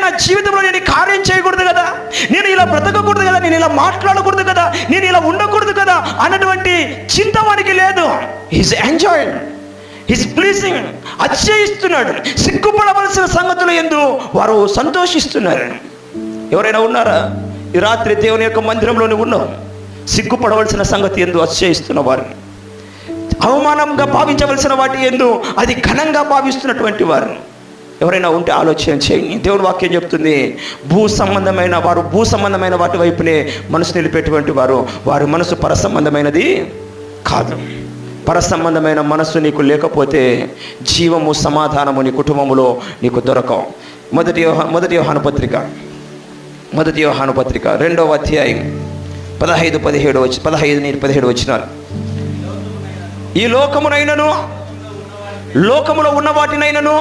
నా జీవితంలో నేను కార్యం చేయకూడదు కదా, నేను ఇలా బ్రతకకూడదు కదా, నేను ఇలా మాట్లాడకూడదు కదా, నేను ఇలా ఉండకూడదు కదా అన్నటువంటి చింత వానికి లేదు. హీస్ ఎంజాయింగ్, హీస్ ప్లీజింగ్, అతిశయిస్తున్నాడు. సిగ్గుపడవలసిన సంగతులు యందు వారు సంతోషిస్తున్నారు. ఎవరైనా ఉన్నారా ఈ రాత్రి దేవుని యొక్క మందిరంలోనే ఉన్నాం, సిగ్గుపడవలసిన సంగతి యందు అతిశయిస్తున్న వారు, అవమానంగా భావించవలసిన వాటి యందు అది ఘనంగా భావిస్తున్నటువంటి వారు ఎవరైనా ఉంటే ఆలోచన చేయండి. దేవుని వాక్యం చెప్తుంది, భూ సంబంధమైన వాటి వైపునే మనసు నిలిపేటువంటి వారి మనసు పర సంబంధమైనది కాదు. పర సంబంధమైన మనస్సు నీకు లేకపోతే జీవము సమాధానము నీ కుటుంబములో నీకు దొరకవు. మొదటి యోహాను పత్రిక 2వ అధ్యాయం 15-17 వచనాలు. ఈ లోకమునైనను లోకములో ఉన్న వాటినైనను